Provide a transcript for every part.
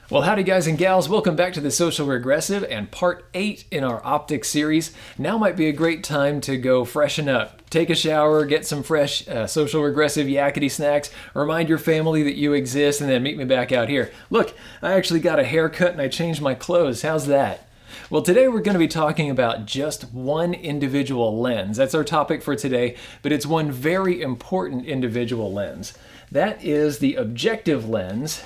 Well, howdy guys and gals, welcome back to the Social Regressive and part 8 in our optics series. Now might be a great time to go freshen up. Take a shower, get some fresh Social Regressive yakety snacks, remind your family that you exist, and then meet me back out here. Look, I actually got a haircut and I changed my clothes. How's that? Well, today we're going to be talking about just one individual lens. That's our topic for today, but it's one very important individual lens. That is the objective lens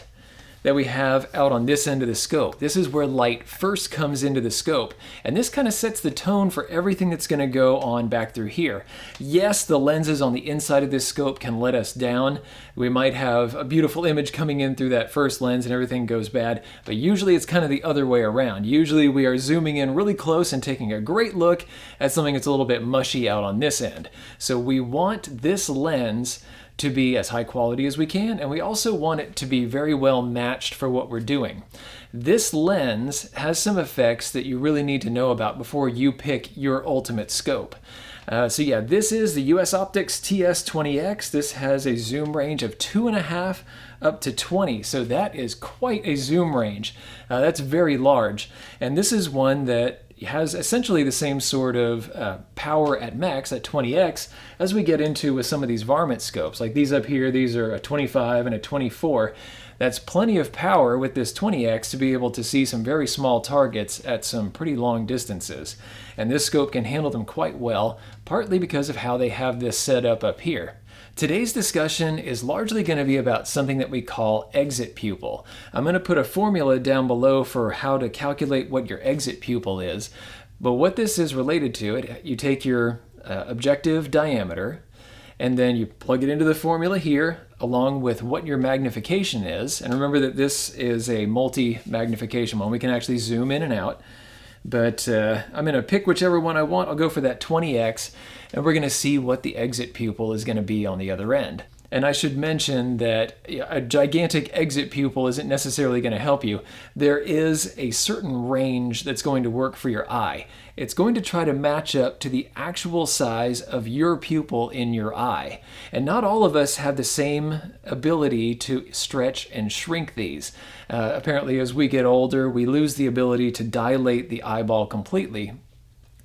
that we have out on this end of the scope. This is where light first comes into the scope, and this kind of sets the tone for everything that's going to go on back through here. Yes, the lenses on the inside of this scope can let us down. We might have a beautiful image coming in through that first lens and everything goes bad, but usually it's kind of the other way around. Usually we are zooming in really close and taking a great look at something that's a little bit mushy out on this end. So we want this lens to be as high quality as we can, and we also want it to be very well matched for what we're doing. This lens has some effects that you really need to know about before you pick your ultimate scope. So yeah, this is the US Optics TS20X. This has a zoom range of 2.5 up to 20, so that is quite a zoom range. That's very large, and this is one that has essentially the same sort of power at max at 20x as we get into with some of these varmint scopes. Like these up here, these are a 25 and a 24. That's plenty of power with this 20x to be able to see some very small targets at some pretty long distances. And this scope can handle them quite well, partly because of how they have this set up here. Today's discussion is largely going to be about something that we call exit pupil. I'm going to put a formula down below for how to calculate what your exit pupil is. But what this is related to, you take your objective diameter, and then you plug it into the formula here, along with what your magnification is. And remember that this is a multi-magnification one. We can actually zoom in and out. But I'm going to pick whichever one I want. I'll go for that 20x, and we're going to see what the exit pupil is going to be on the other end. And I should mention that a gigantic exit pupil isn't necessarily going to help you. There is a certain range that's going to work for your eye. It's going to try to match up to the actual size of your pupil in your eye. And not all of us have the same ability to stretch and shrink these. Apparently, as we get older, we lose the ability to dilate the eyeball completely.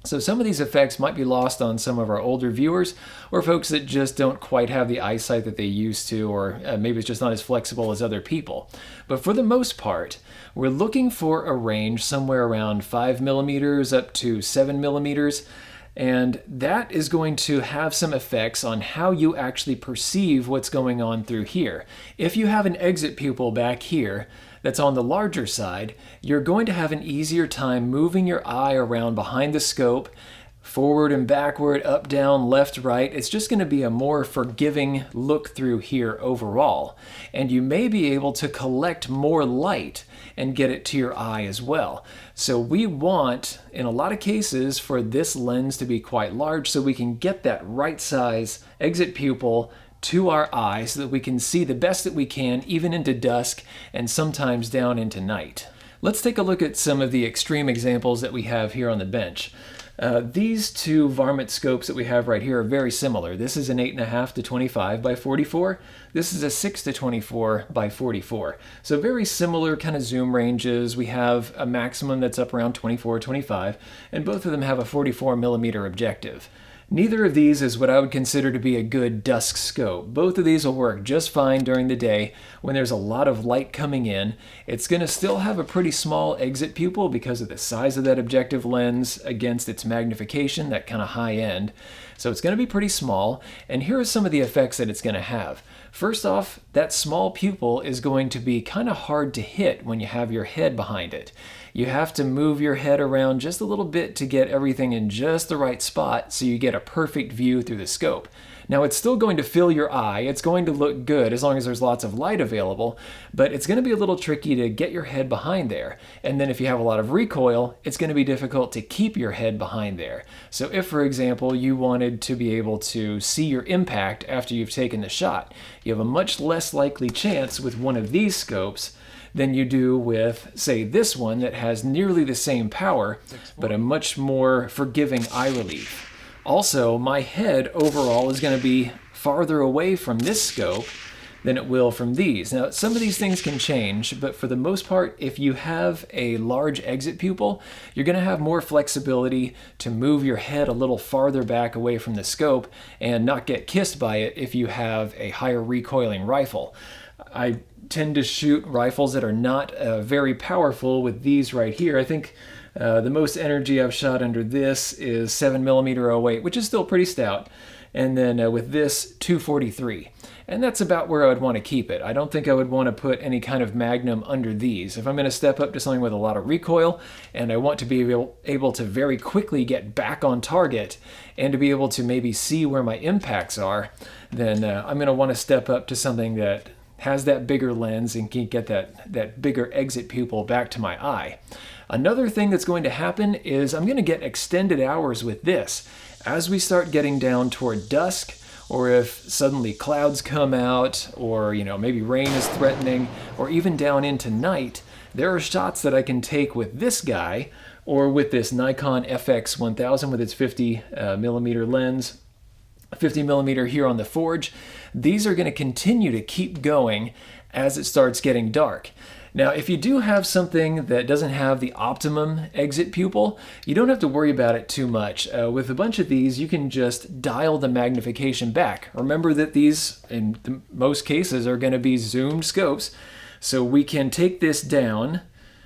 So some of these effects might be lost on some of our older viewers or folks that just don't quite have the eyesight that they used to, or maybe it's just not as flexible as other people. But for the most part, we're looking for a range somewhere around 5 millimeters up to 7 millimeters. And that is going to have some effects on how you actually perceive what's going on through here. If you have an exit pupil back here that's on the larger side, you're going to have an easier time moving your eye around behind the scope, forward and backward, up, down, left, right. It's just going to be a more forgiving look through here overall. And you may be able to collect more light and get it to your eye as well. So we want, in a lot of cases, for this lens to be quite large so we can get that right size exit pupil to our eye so that we can see the best that we can even into dusk and sometimes down into night. Let's take a look at some of the extreme examples that we have here on the bench. These two varmint scopes that we have right here are very similar. This is an 8.5 to 25 by 44. This is a 6 to 24 by 44. So very similar kind of zoom ranges. We have a maximum that's up around 24, 25, and both of them have a 44 millimeter objective. Neither of these is what I would consider to be a good dusk scope. Both of these will work just fine during the day when there's a lot of light coming in. It's going to still have a pretty small exit pupil because of the size of that objective lens against its magnification, that kind of high end. So it's going to be pretty small, and here are some of the effects that it's going to have. First off, that small pupil is going to be kind of hard to hit when you have your head behind it. You have to move your head around just a little bit to get everything in just the right spot so you get a perfect view through the scope. Now it's still going to fill your eye, it's going to look good as long as there's lots of light available, but it's going to be a little tricky to get your head behind there. And then if you have a lot of recoil, it's going to be difficult to keep your head behind there. So if, for example, you wanted to be able to see your impact after you've taken the shot, you have a much less likely chance with one of these scopes than you do with, say, this one that has nearly the same power, but a much more forgiving eye relief. Also, my head overall is going to be farther away from this scope than it will from these. Now, some of these things can change, but for the most part, if you have a large exit pupil, you're going to have more flexibility to move your head a little farther back away from the scope and not get kissed by it if you have a higher recoiling rifle. I tend to shoot rifles that are not very powerful with these right here. I think the most energy I've shot under this is 7mm 08, which is still pretty stout. And then with this, 243. And that's about where I would want to keep it. I don't think I would want to put any kind of Magnum under these. If I'm going to step up to something with a lot of recoil, and I want to be able to very quickly get back on target, and to be able to maybe see where my impacts are, then I'm going to want to step up to something that has that bigger lens and can get that bigger exit pupil back to my eye. Another thing that's going to happen is I'm going to get extended hours with this. As we start getting down toward dusk, or if suddenly clouds come out, or maybe rain is threatening, or even down into night, there are shots that I can take with this guy, or with this Nikon FX1000 with its 50mm lens, 50mm here on the forge. These are going to continue to keep going as it starts getting dark. Now, if you do have something that doesn't have the optimum exit pupil, you don't have to worry about it too much. With a bunch of these, you can just dial the magnification back. Remember that these, in most cases, are going to be zoomed scopes, so we can take this down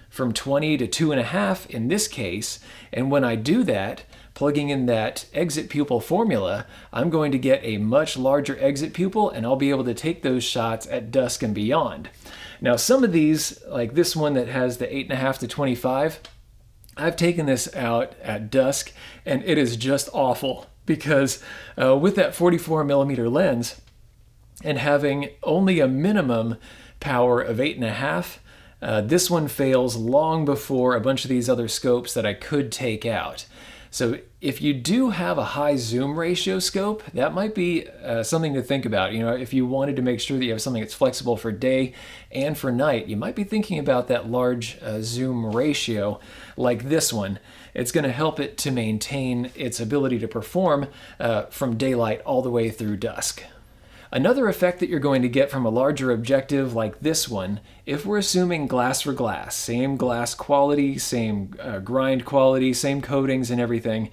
from 20 to 2.5 in this case, and when I do that, plugging in that exit pupil formula, I'm going to get a much larger exit pupil, and I'll be able to take those shots at dusk and beyond. Now, some of these, like this one that has the 8.5 to 25, I've taken this out at dusk, and it is just awful because with that 44mm lens and having only a minimum power of 8.5, this one fails long before a bunch of these other scopes that I could take out. So if you do have a high zoom ratio scope, that might be something to think about. If you wanted to make sure that you have something that's flexible for day and for night, you might be thinking about that large zoom ratio like this one. It's going to help it to maintain its ability to perform from daylight all the way through dusk. Another effect that you're going to get from a larger objective like this one, if we're assuming glass for glass, same glass quality, same grind quality, same coatings and everything,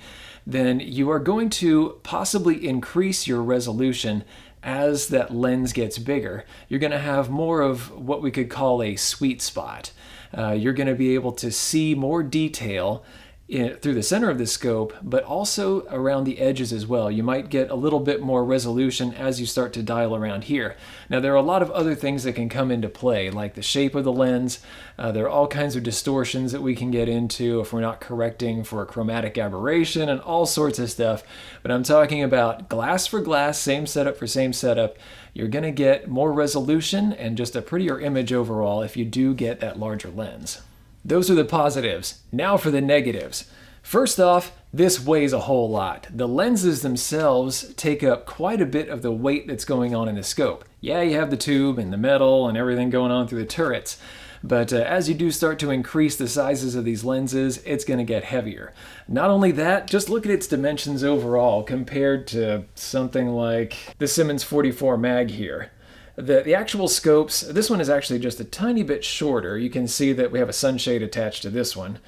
then you are going to possibly increase your resolution as that lens gets bigger. You're going to have more of what we could call a sweet spot. You're going to be able to see more detail through the center of the scope, but also around the edges as well. You might get a little bit more resolution as you start to dial around here. Now, there are a lot of other things that can come into play, like the shape of the lens. There are all kinds of distortions that we can get into if we're not correcting for a chromatic aberration and all sorts of stuff. But I'm talking about glass for glass, same setup for same setup. You're going to get more resolution and just a prettier image overall if you do get that larger lens. Those are the positives. Now for the negatives. First off, this weighs a whole lot. The lenses themselves take up quite a bit of the weight that's going on in the scope. Yeah, you have the tube and the metal and everything going on through the turrets, but as you do start to increase the sizes of these lenses, it's going to get heavier. Not only that, just look at its dimensions overall compared to something like the Simmons 44 mag here. The actual scopes, this one is actually just a tiny bit shorter. You can see that we have a sunshade attached to this one,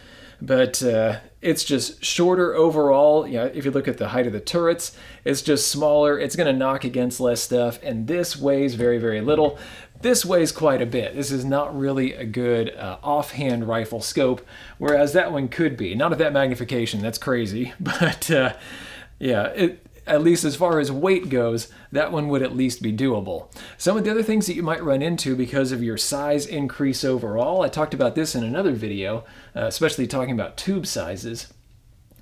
but it's just shorter overall. If you look at the height of the turrets, it's just smaller. It's going to knock against less stuff, and this weighs very, very little. This weighs quite a bit. This is not really a good offhand rifle scope, whereas that one could be. Not at that magnification, that's crazy, but at least as far as weight goes, that one would at least be doable. Some of the other things that you might run into because of your size increase overall, I talked about this in another video, especially talking about tube sizes,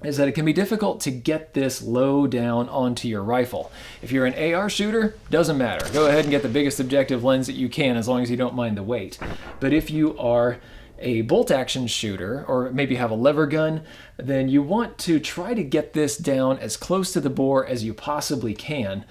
is that it can be difficult to get this low down onto your rifle. If you're an AR shooter, doesn't matter. Go ahead and get the biggest objective lens that you can as long as you don't mind the weight. But if you are a bolt action shooter, or maybe have a lever gun, then you want to try to get this down as close to the bore as you possibly can,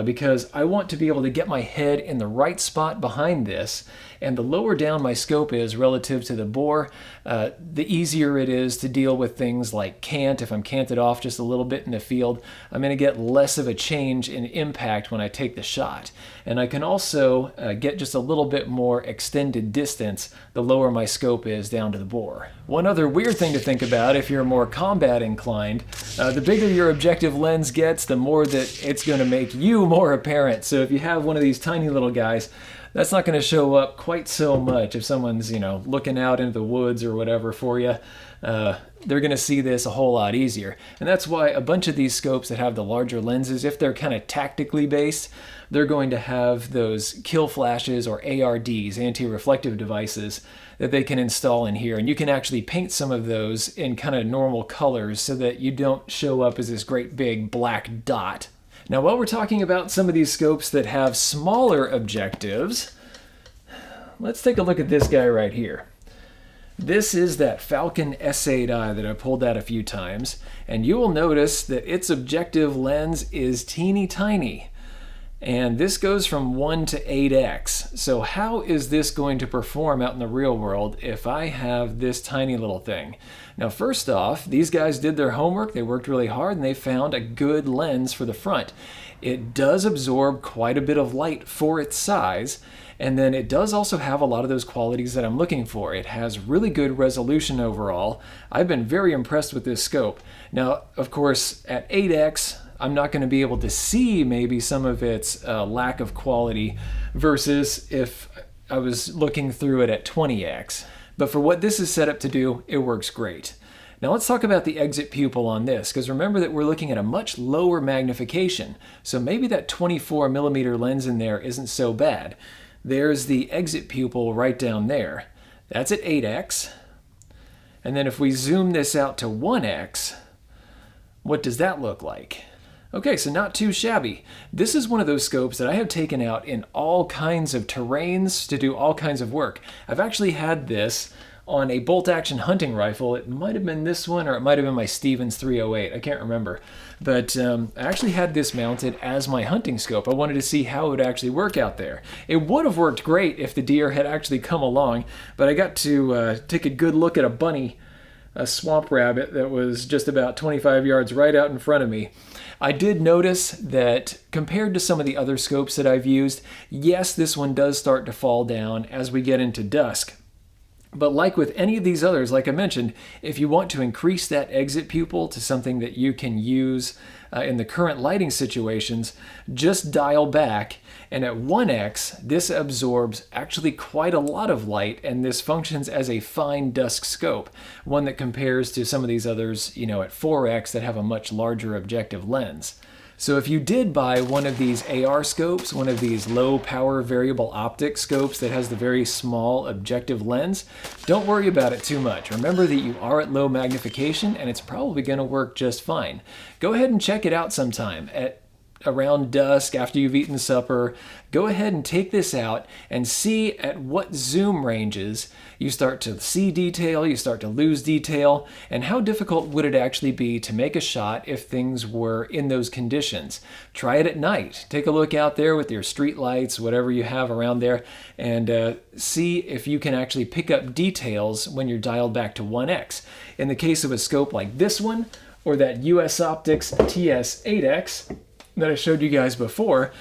because I want to be able to get my head in the right spot behind this, and the lower down my scope is relative to the bore, the easier it is to deal with things like cant. If I'm canted off just a little bit in the field, I'm going to get less of a change in impact when I take the shot. And I can also get just a little bit more extended distance the lower my scope is down to the bore. One other weird thing to think about if you're more combat inclined, the bigger your objective lens gets, the more that it's going to make you more apparent. So if you have one of these tiny little guys, that's not going to show up quite so much if someone's, looking out into the woods or whatever for you. They're going to see this a whole lot easier. And that's why a bunch of these scopes that have the larger lenses, if they're kind of tactically based, they're going to have those kill flashes or ARDs, anti-reflective devices, that they can install in here. And you can actually paint some of those in kind of normal colors so that you don't show up as this great big black dot. Now, while we're talking about some of these scopes that have smaller objectives, let's take a look at this guy right here. This is that Falcon S8i that I pulled out a few times, and you will notice that its objective lens is teeny tiny. And this goes from 1 to 8x. So how is this going to perform out in the real world if I have this tiny little thing? Now, first off, these guys did their homework, they worked really hard, and they found a good lens for the front. It does absorb quite a bit of light for its size, and then it does also have a lot of those qualities that I'm looking for. It has really good resolution overall. I've been very impressed with this scope. Now, of course, at 8x, I'm not going to be able to see maybe some of its lack of quality versus if I was looking through it at 20x. But for what this is set up to do, it works great. Now let's talk about the exit pupil on this, because remember that we're looking at a much lower magnification. So maybe that 24mm lens in there isn't so bad. There's the exit pupil right down there. That's at 8x. And then if we zoom this out to 1x, what does that look like? Okay, so not too shabby. This is one of those scopes that I have taken out in all kinds of terrains to do all kinds of work. I've actually had this on a bolt-action hunting rifle. It might have been this one, or it might have been my Stevens 308. I can't remember. But I actually had this mounted as my hunting scope. I wanted to see how it would actually work out there. It would have worked great if the deer had actually come along, but I got to take a good look at a bunny, a swamp rabbit that was just about 25 yards right out in front of me. I did notice that compared to some of the other scopes that I've used, yes, this one does start to fall down as we get into dusk. But like with any of these others, like I mentioned, if you want to increase that exit pupil to something that you can use in the current lighting situations, just dial back. And at 1x, this absorbs actually quite a lot of light, and this functions as a fine dusk scope, one that compares to some of these others, at 4x that have a much larger objective lens. So if you did buy one of these AR scopes, one of these low power variable optic scopes that has the very small objective lens, don't worry about it too much. Remember that you are at low magnification and it's probably going to work just fine. Go ahead and check it out sometime at around dusk after you've eaten supper. Go ahead and take this out and see at what zoom ranges you start to see detail, you start to lose detail, and how difficult would it actually be to make a shot if things were in those conditions. Try it at night. Take a look out there with your street lights, whatever you have around there, and see if you can actually pick up details when you're dialed back to 1x. In the case of a scope like this one, or that US Optics TS8X, that I showed you guys before,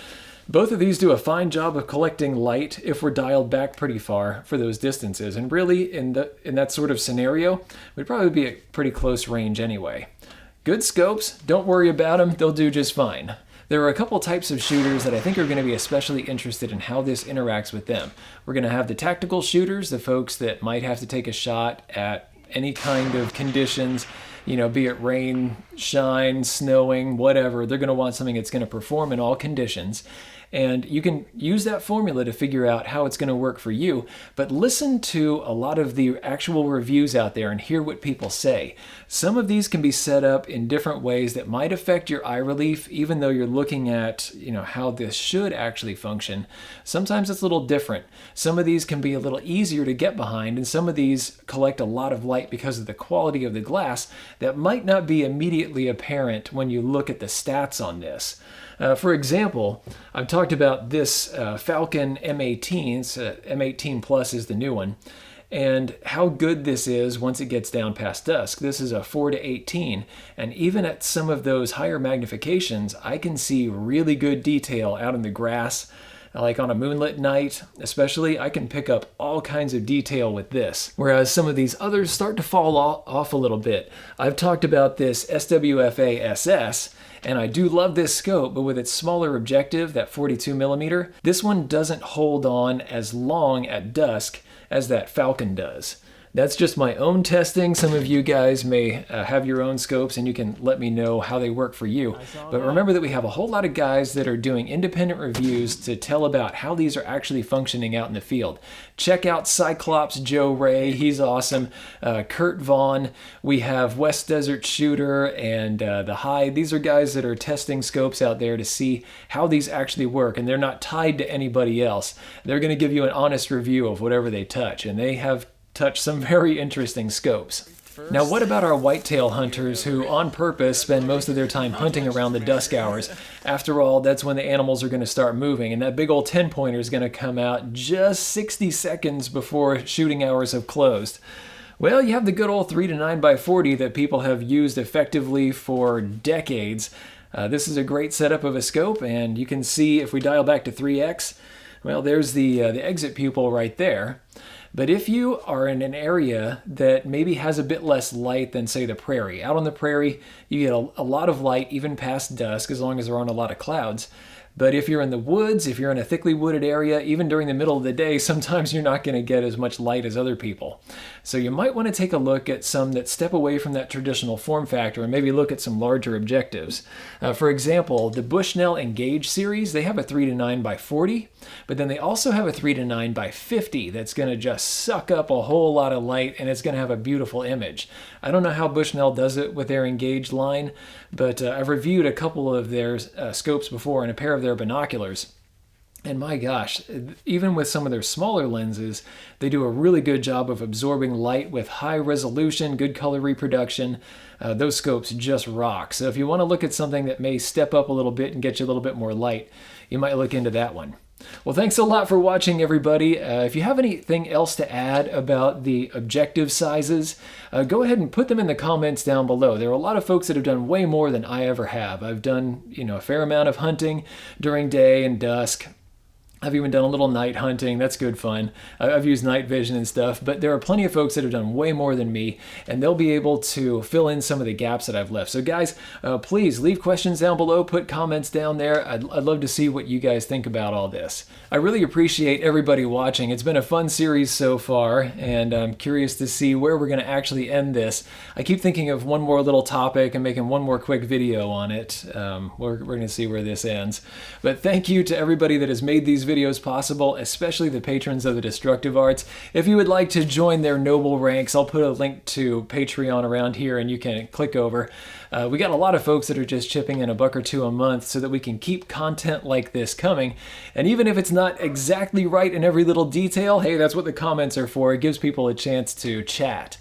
both of these do a fine job of collecting light if we're dialed back pretty far for those distances. And really, in that sort of scenario, we'd probably be at pretty close range anyway. Good scopes, don't worry about them, they'll do just fine. There are a couple types of shooters that I think are going to be especially interested in how this interacts with them. We're going to have the tactical shooters, the folks that might have to take a shot at any kind of conditions, be it rain, shine, snowing, whatever. They're going to want something that's going to perform in all conditions. And you can use that formula to figure out how it's going to work for you, but listen to a lot of the actual reviews out there and hear what people say. Some of these can be set up in different ways that might affect your eye relief, even though you're looking at, how this should actually function. Sometimes it's a little different. Some of these can be a little easier to get behind, and some of these collect a lot of light because of the quality of the glass that might not be immediately apparent when you look at the stats on this. For example, I've talked about this Falcon M18, M18 Plus is the new one, and how good this is once it gets down past dusk. This is a 4-18, and even at some of those higher magnifications, I can see really good detail out in the grass. Like on a moonlit night, especially, I can pick up all kinds of detail with this, whereas some of these others start to fall off a little bit. I've talked about this SWF-A SS, and I do love this scope, but with its smaller objective, that 42mm, this one doesn't hold on as long at dusk as that Falcon does. That's just my own testing. Some of you guys may have your own scopes, and you can let me know how they work for you. But remember that we have a whole lot of guys that are doing independent reviews to tell about how these are actually functioning out in the field. Check out Cyclops Joe Ray, he's awesome. Kurt Vaughn, we have West Desert Shooter, and The Hyde. These are guys that are testing scopes out there to see how these actually work, and they're not tied to anybody else. They're going to give you an honest review of whatever they touch, and they have touch some very interesting scopes. Now, what about our whitetail hunters who on purpose spend most of their time hunting around the dusk hours? After all, that's when the animals are going to start moving, and that big old 10-pointer is going to come out just 60 seconds before shooting hours have closed. Well, you have the good old 3 to 9x40 that people have used effectively for decades. This is a great setup of a scope, and you can see if we dial back to 3x, well, there's the exit pupil right there. But if you are in an area that maybe has a bit less light than, say, the prairie, out on the prairie, you get a lot of light even past dusk as long as there aren't a lot of clouds. But if you're in the woods, if you're in a thickly wooded area, even during the middle of the day, sometimes you're not going to get as much light as other people. So you might want to take a look at some that step away from that traditional form factor and maybe look at some larger objectives. For example, the Bushnell Engage series, they have a 3 to 9x40, but then they also have a 3 to 9x50 that's going to just suck up a whole lot of light, and it's going to have a beautiful image. I don't know how Bushnell does it with their Engage line, but I've reviewed a couple of their scopes before and a pair of their binoculars. And my gosh, even with some of their smaller lenses, they do a really good job of absorbing light with high resolution, good color reproduction. Those scopes just rock. So if you want to look at something that may step up a little bit and get you a little bit more light, you might look into that one. Well, thanks a lot for watching, everybody. If you have anything else to add about the objective sizes, go ahead and put them in the comments down below. There are a lot of folks that have done way more than I ever have. I've done, a fair amount of hunting during day and dusk. I've even done a little night hunting. That's good fun. I've used night vision and stuff, but there are plenty of folks that have done way more than me, and they'll be able to fill in some of the gaps that I've left. So guys, please leave questions down below, put comments down there. I'd love to see what you guys think about all this. I really appreciate everybody watching. It's been a fun series so far, and I'm curious to see where we're going to actually end this. I keep thinking of one more little topic and making one more quick video on it. We're going to see where this ends. But thank you to everybody that has made these videos possible, especially the patrons of the Destructive Arts. If you would like to join their noble ranks, I'll put a link to Patreon around here and you can click over. We got a lot of folks that are just chipping in $1 or $2 a month so that we can keep content like this coming. And even if it's not exactly right in every little detail, hey, that's what the comments are for. It gives people a chance to chat.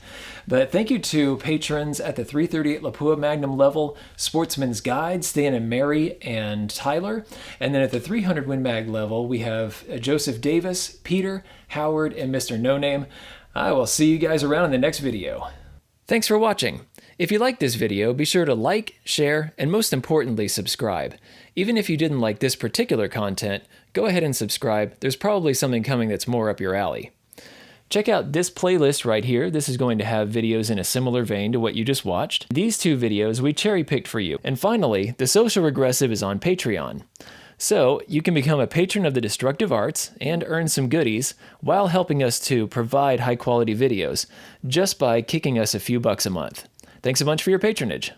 But thank you to patrons at the 338 Lapua Magnum level, Sportsman's Guide, Stan and Mary, and Tyler. And then at the 300 Win Mag level, we have Joseph Davis, Peter, Howard, and Mr. No Name. I will see you guys around in the next video. Thanks for watching. If you liked this video, be sure to like, share, and most importantly, subscribe. Even if you didn't like this particular content, go ahead and subscribe. There's probably something coming that's more up your alley. Check out this playlist right here. This is going to have videos in a similar vein to what you just watched. These 2 videos we cherry-picked for you. And finally, The Social Regressive is on Patreon. So you can become a patron of the Destructive Arts and earn some goodies while helping us to provide high-quality videos just by kicking us a few bucks a month. Thanks a bunch for your patronage.